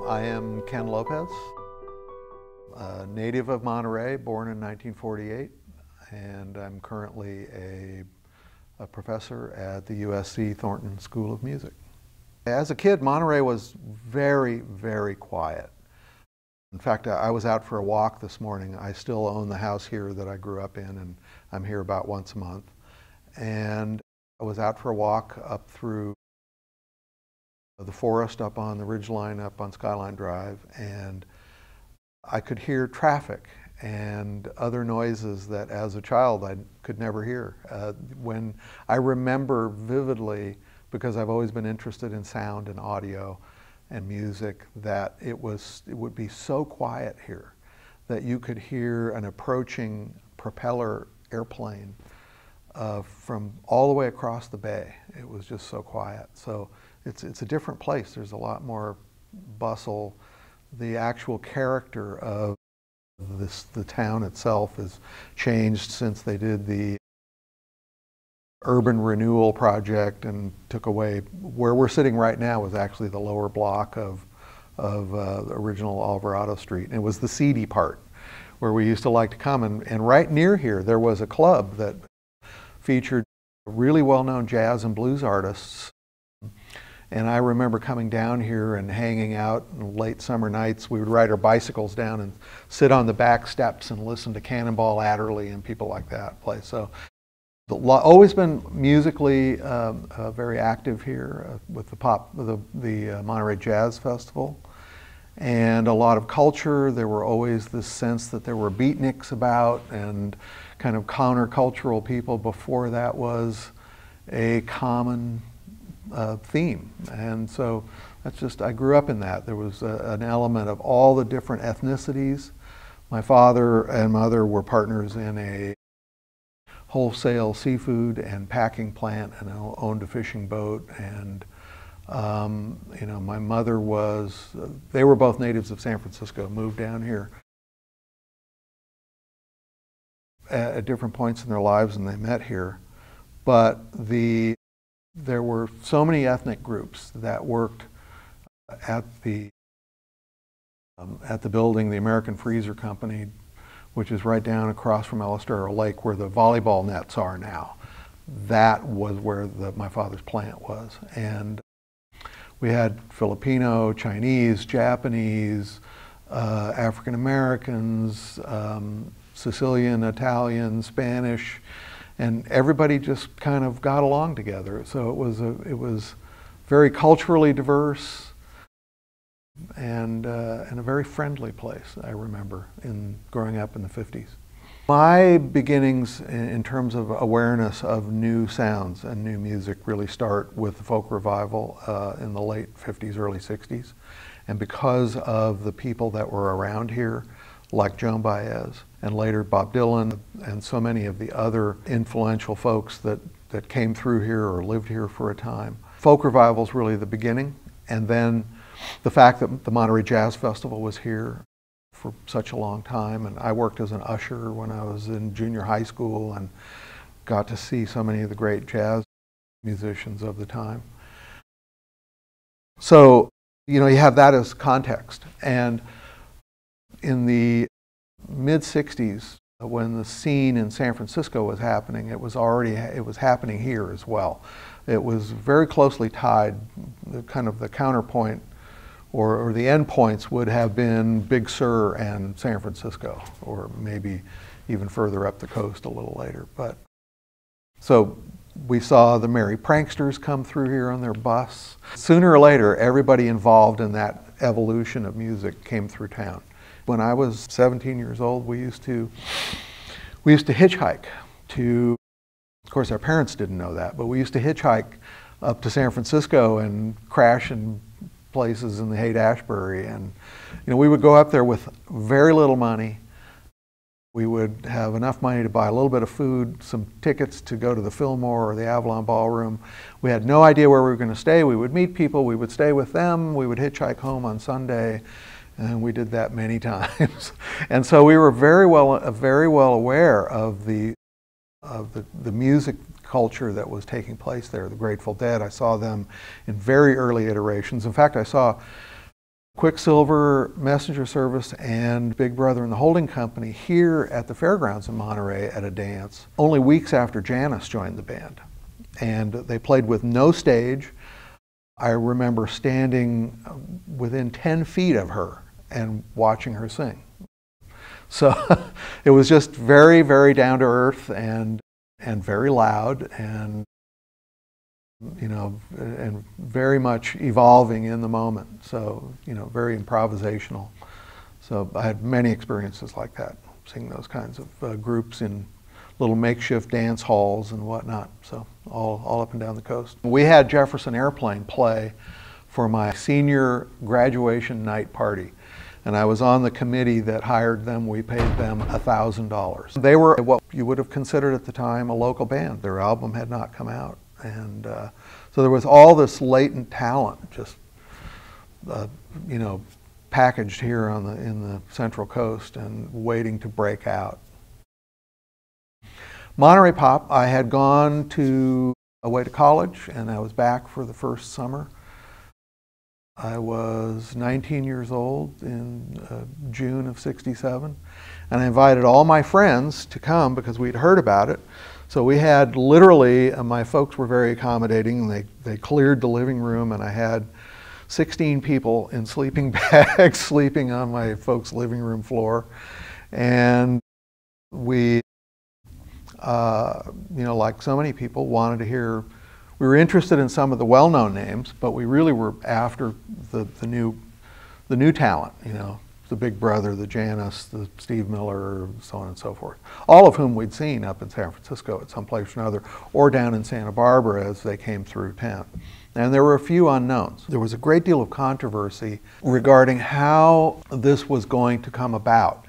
I am Ken Lopez, a native of Monterey, born in 1948, and I'm currently a professor at the USC Thornton School of Music. As a kid, Monterey was very, very quiet. In fact, I was out for a walk this morning. I still own the house here that I grew up in, and I'm here about once a month. And I was out for a walk up through the forest up on the ridgeline up on Skyline Drive, and I could hear traffic and other noises that as a child I could never hear. When I remember vividly, because I've always been interested in sound and audio and music, that it would be so quiet here that you could hear an approaching propeller airplane from all the way across the bay. It was just so quiet. So it's a different place. There's a lot more bustle. The actual character of the town itself has changed since they did the urban renewal project and took away, where we're sitting right now was actually the lower block of the original Alvarado Street. And it was the seedy part where we used to like to come. And right near here, there was a club that featured really well-known jazz and blues artists. And I remember coming down here and hanging out on late summer nights. We would ride our bicycles down and sit on the back steps and listen to Cannonball Adderley and people like that play. So always been musically very active here with the Monterey Jazz Festival, and a lot of culture. There were always this sense that there were beatniks about and kind of countercultural people before that was a common theme. And so that's just, I grew up in that. There was an element of all the different ethnicities. My father and mother were partners in a wholesale seafood and packing plant and owned a fishing boat. And you know, my mother was, they were both natives of San Francisco, moved down here at different points in their lives, and they met here. But there were so many ethnic groups that worked at the building, the American Freezer Company, which is right down across from El Estero Lake where the volleyball nets are now. That was where my father's plant was. And we had Filipino, Chinese, Japanese, African Americans, Sicilian, Italian, Spanish, and everybody just kind of got along together. So it was very culturally diverse and a very friendly place, I remember, in growing up in the 50s. My beginnings in terms of awareness of new sounds and new music really start with the folk revival in the late 50s, early 60s. And because of the people that were around here, like Joan Baez, and later Bob Dylan, and so many of the other influential folks that came through here or lived here for a time. Folk revival is really the beginning, and then the fact that the Monterey Jazz Festival was here for such a long time, and I worked as an usher when I was in junior high school and got to see so many of the great jazz musicians of the time. So, you know, you have that as context. And in the mid-60s, when the scene in San Francisco was happening, it was happening here as well. It was very closely tied. The kind of the counterpoint or the endpoints would have been Big Sur and San Francisco, or maybe even further up the coast a little later. But so we saw the Merry Pranksters come through here on their bus. Sooner or later, everybody involved in that evolution of music came through town. When I was 17 years old, we used to hitchhike to, of course our parents didn't know that, but we used to hitchhike up to San Francisco and crash in places in the Haight-Ashbury. And you know, we would go up there with very little money, We would have enough money to buy a little bit of food, some tickets to go to the Fillmore or the Avalon Ballroom. We had no idea where we were going to stay. We would meet people, we would stay with them, we would hitchhike home on Sunday, and we did that many times. And so we were very well aware of the music culture that was taking place there. The Grateful Dead, I saw them in very early iterations. In fact, I saw Quicksilver, Messenger Service, and Big Brother and the Holding Company here at the fairgrounds in Monterey at a dance, only weeks after Janis joined the band. And they played with no stage. I remember standing within 10 feet of her and watching her sing. So it was just very, very down to earth and very loud, and and very much evolving in the moment. So, very improvisational. So I had many experiences like that, seeing those kinds of groups in little makeshift dance halls and whatnot. So all up and down the coast. We had Jefferson Airplane play for my senior graduation night party. And I was on the committee that hired them. We paid them $1,000. They were what you would have considered at the time a local band. Their album had not come out. And so there was all this latent talent just, packaged here in the Central Coast and waiting to break out. Monterey Pop, I had gone away to college, and I was back for the first summer. I was 19 years old in June of '67, and I invited all my friends to come because we'd heard about it. So we had literally, my folks were very accommodating, and they cleared the living room, and I had 16 people in sleeping bags sleeping on my folks' living room floor. And we, like so many people, wanted to hear. We were interested in some of the well-known names, but we really were after the new talent, the Big Brother, the Janis, the Steve Miller, so on and so forth. All of whom we'd seen up in San Francisco at some place or another, or down in Santa Barbara as they came through town. And there were a few unknowns. There was a great deal of controversy regarding how this was going to come about.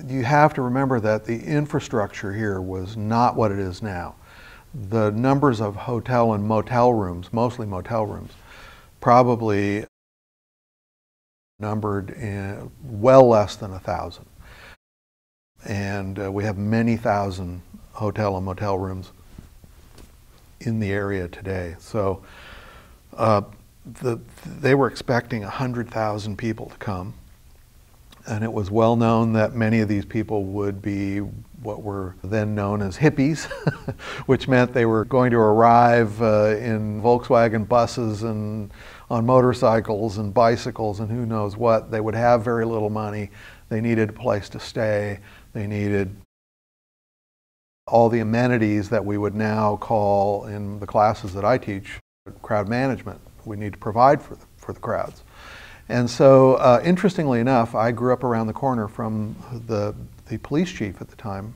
You have to remember that the infrastructure here was not what it is now. The numbers of hotel and motel rooms, mostly motel rooms, probably numbered in well less than 1,000. And we have many thousand hotel and motel rooms in the area today. So they were expecting 100,000 people to come. And it was well known that many of these people would be what were then known as hippies, which meant they were going to arrive in Volkswagen buses and on motorcycles and bicycles and who knows what. They would have very little money. They needed a place to stay. They needed all the amenities that we would now call, in the classes that I teach, crowd management. We need to provide for the crowds. And so, interestingly enough, I grew up around the corner from the police chief at the time,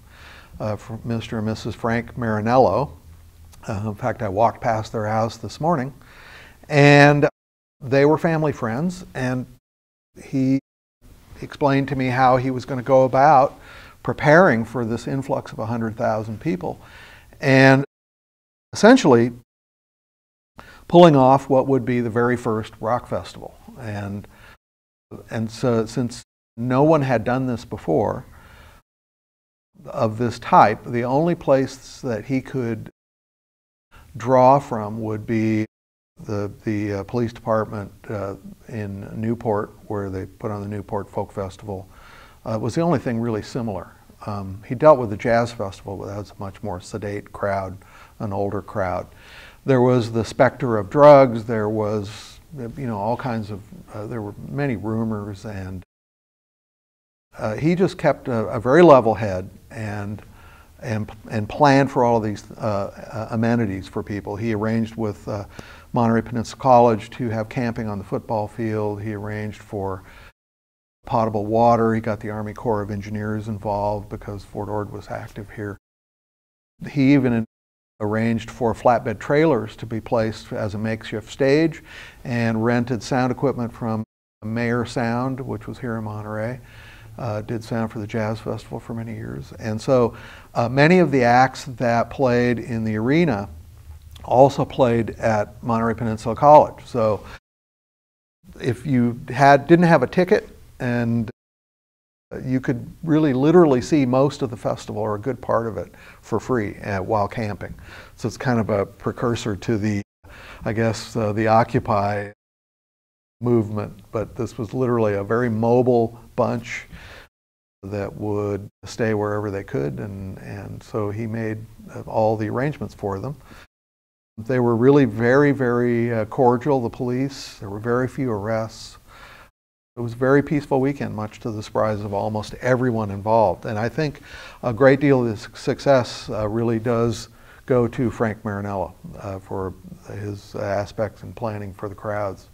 from Mr. and Mrs. Frank Marinello. In fact, I walked past their house this morning, and they were family friends, and he explained to me how he was going to go about preparing for this influx of 100,000 people, and essentially pulling off what would be the very first rock festival. And so, since no one had done this before of this type, the only place that he could draw from would be the police department in Newport, where they put on the Newport Folk Festival. Was the only thing really similar. He dealt with the jazz festival, but that was a much more sedate crowd, an older crowd. There was the specter of drugs. There was all kinds of, there were many rumors, and he just kept a very level head and planned for all of these amenities for people. He arranged with Monterey Peninsula College to have camping on the football field. He arranged for potable water. He got the Army Corps of Engineers involved because Fort Ord was active here. He even arranged for flatbed trailers to be placed as a makeshift stage, and rented sound equipment from Baer Sound, which was here in Monterey, did sound for the Jazz Festival for many years. And so many of the acts that played in the arena also played at Monterey Peninsula College. So if you didn't have a ticket, and you could really literally see most of the festival or a good part of it for free while camping. So it's kind of a precursor to the, I guess, the Occupy movement, but this was literally a very mobile bunch that would stay wherever they could, and so he made all the arrangements for them. They were really very, very cordial, the police. There were very few arrests. It was a very peaceful weekend, much to the surprise of almost everyone involved. And I think a great deal of this success really does go to Frank Marinella for his aspects in planning for the crowds.